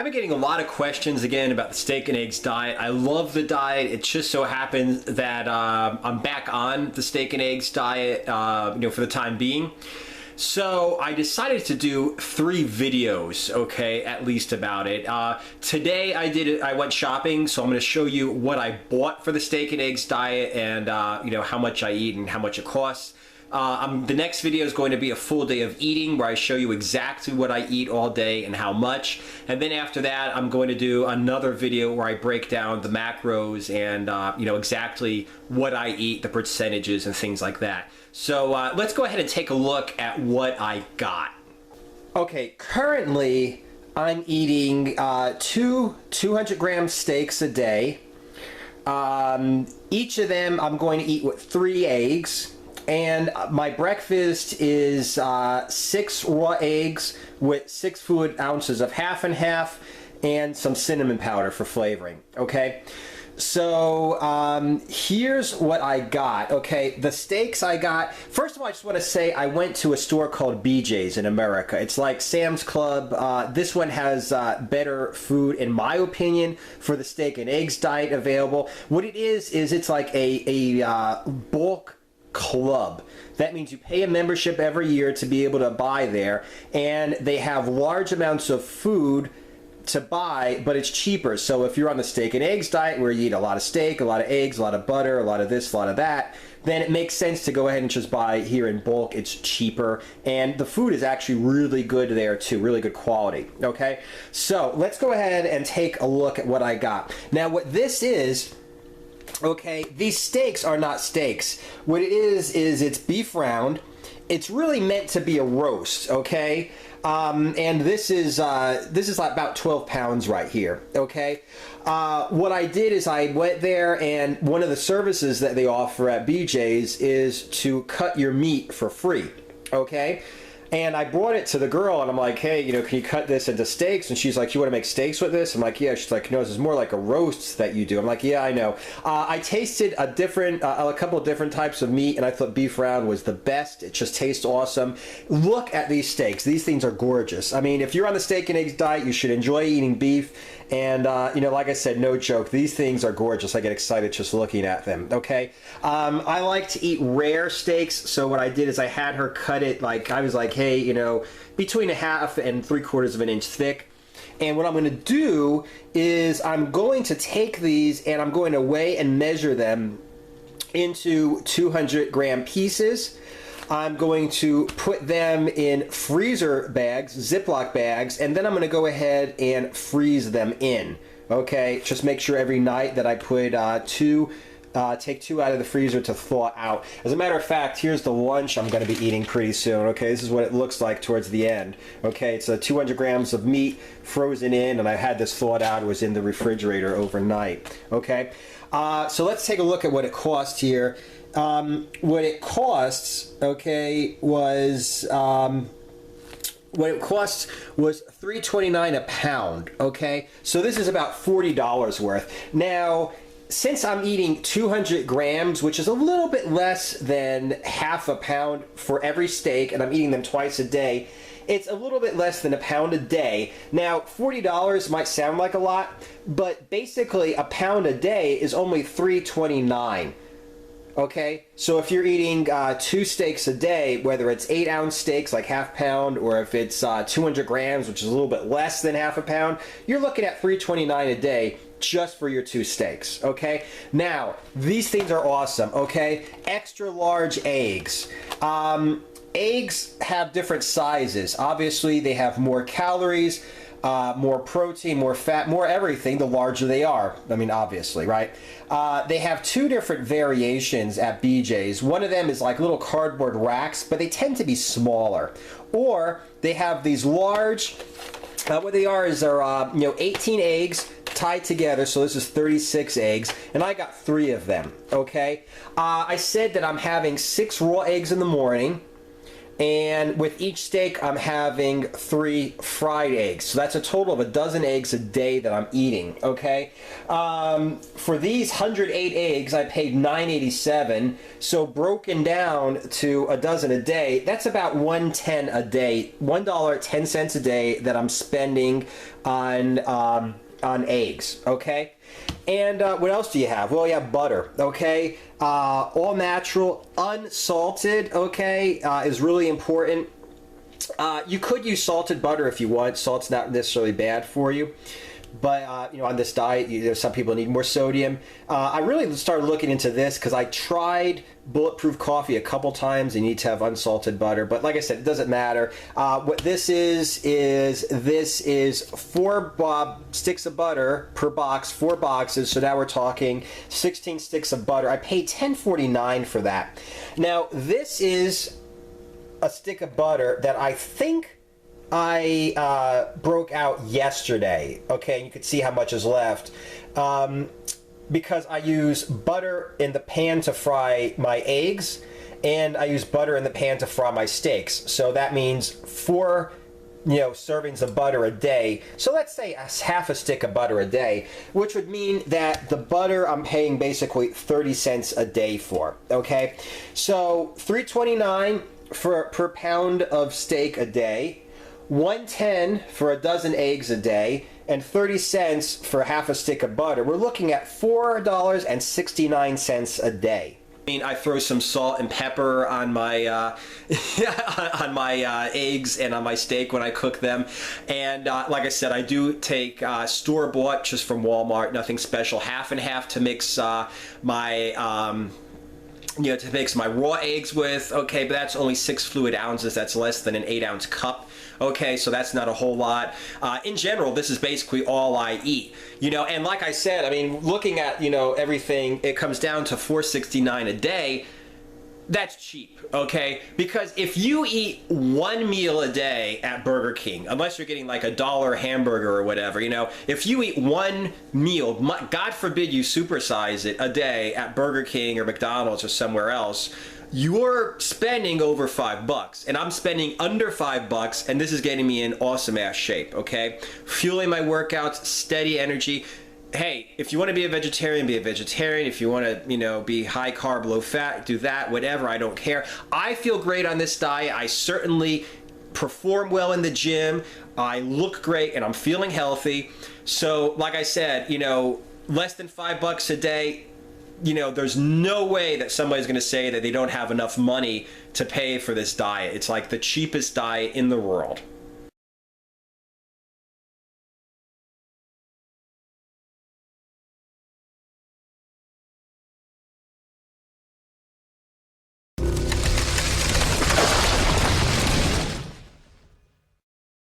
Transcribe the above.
I've been getting a lot of questions again about the steak and eggs diet. I love the diet. It just so happens that I'm back on the steak and eggs diet, for the time being. So I decided to do 3 videos, okay, at least about it. Today I went shopping, so I'm going to show you what I bought for the steak and eggs diet and, how much I eat and how much it costs. The next video is going to be a full day of eating where I show you exactly what I eat all day and how much. And then after that, I'm going to do another video where I break down the macros and, exactly what I eat, the percentages and things like that. So let's go ahead and take a look at what I got. Okay, currently I'm eating 200-gram steaks a day. Each of them I'm going to eat with 3 eggs. And my breakfast is 6 raw eggs with 6 fluid ounces of half and half and some cinnamon powder for flavoring, okay? So here's what I got, okay? The steaks I got, first of all, I just want to say I went to a store called BJ's in America. It's like Sam's Club. This one has better food, in my opinion, for the steak and eggs diet available. What it is it's like a bulk club. That means you pay a membership every year to be able to buy there, and they have large amounts of food to buy, but it's cheaper. So if you're on the steak and eggs diet where you eat a lot of steak, a lot of eggs, a lot of butter, a lot of this, a lot of that, then it makes sense to go ahead and just buy here in bulk. It's cheaper, and the food is actually really good there too, really good quality, okay? So let's go ahead and take a look at what I got. Now what this is, okay, these steaks are not steaks. What it is it's beef round. It's really meant to be a roast, okay? And this is like about 12 pounds right here, okay? What I did is I went there, and one of the services that they offer at BJ's is to cut your meat for free, okay? And I brought it to the girl, and I'm like, hey, can you cut this into steaks? And she's like, you want to make steaks with this? I'm like, yeah. She's like, no, this is more like a roast that you do. I'm like, yeah, I know. I tasted a couple of different types of meat, and I thought beef round was the best. It just tastes awesome. Look at these steaks. These things are gorgeous. I mean, if you're on the steak and eggs diet, you should enjoy eating beef. And, like I said, no joke, these things are gorgeous. I get excited just looking at them, okay? I like to eat rare steaks, so what I did is I had her cut it, I was like, hey, between 1/2 and 3/4 of an inch thick. And what I'm going to do is I'm going to take these and I'm going to weigh and measure them into 200-gram pieces. I'm going to put them in freezer bags, Ziploc bags, and then I'm going to go ahead and freeze them in, okay? Just make sure every night that I put take 2 out of the freezer to thaw out. As a matter of fact, here's the lunch I'm going to be eating pretty soon, okay? This is what it looks like towards the end, okay? It's 200 grams of meat frozen in, and I had this thawed out. It was in the refrigerator overnight, okay? So let's take a look at what it cost here. What it costs, okay, was $3.29 a pound, okay? So this is about $40 worth. Now, since I'm eating 200 grams, which is a little bit less than half a pound for every steak, and I'm eating them twice a day, it's a little bit less than a pound a day. Now, $40 might sound like a lot, but basically a pound a day is only $3.29. Okay, so if you're eating 2 steaks a day, whether it's 8-ounce steaks like half pound, or if it's 200 grams, which is a little bit less than half a pound, you're looking at $3.29 a day just for your 2 steaks, okay? Now, these things are awesome, okay? Extra large eggs. Eggs have different sizes. Obviously, they have more calories, more protein, more fat, more everything, the larger they are. I mean, obviously, right? They have 2 different variations at BJ's. One of them is like little cardboard racks, but they tend to be smaller. Or they have these large, what they are is they're, 18 eggs tied together, so this is 36 eggs, and I got 3 of them, okay? I said that I'm having 6 raw eggs in the morning, And with each steak, I'm having 3 fried eggs. So that's a total of a dozen eggs a day that I'm eating, okay? For these 108 eggs, I paid $9.87. So broken down to a dozen a day, that's about $1.10 a day, $1.10 a day that I'm spending on eggs, okay? And what else do you have? Well, you have butter, okay? All natural, unsalted, okay, is really important. You could use salted butter if you want. Salt's not necessarily bad for you. But, you know, on this diet, some people need more sodium. I really started looking into this because I tried bulletproof coffee a couple times. You need to have unsalted butter. But like I said, it doesn't matter. What this is this is 4 sticks of butter per box, 4 boxes. So now we're talking 16 sticks of butter. I paid $10.49 for that. Now, this is a stick of butter that I think I broke out yesterday, okay, and you can see how much is left, because I use butter in the pan to fry my eggs, and I use butter in the pan to fry my steaks. So that means 4, you know, servings of butter a day. So let's say half a stick of butter a day, which would mean that the butter I'm paying basically 30 cents a day for, okay? So $3.29 per pound of steak a day, $1.10 for a dozen eggs a day, and 30 cents for half a stick of butter. We're looking at $4.69 a day. I mean, I throw some salt and pepper on my on my eggs and on my steak when I cook them. And like I said, I do take store-bought, just from Walmart, nothing special, half and half to mix my to mix my raw eggs with, okay, but that's only 6 fluid ounces. That's less than an 8-ounce cup. Okay, so that's not a whole lot. In general, this is basically all I eat. You know, and like I said, I mean, looking at, you know, everything, it comes down to $4.69 a day. That's cheap, okay? Because if you eat 1 meal a day at Burger King, unless you're getting like a $1 hamburger or whatever, you know, if you eat 1 meal, God forbid you supersize it, a day at Burger King or McDonald's or somewhere else, you're spending over $5, and I'm spending under $5, and this is getting me in awesome ass shape, okay? Fueling my workouts, steady energy. Hey, if you want to be a vegetarian, be a vegetarian. If you want to, you know, be high carb, low fat, do that, whatever, I don't care. I feel great on this diet. I certainly perform well in the gym. I look great, and I'm feeling healthy. So, like I said, you know, less than $5 a day, you know, there's no way that somebody's going to say that they don't have enough money to pay for this diet. It's like the cheapest diet in the world.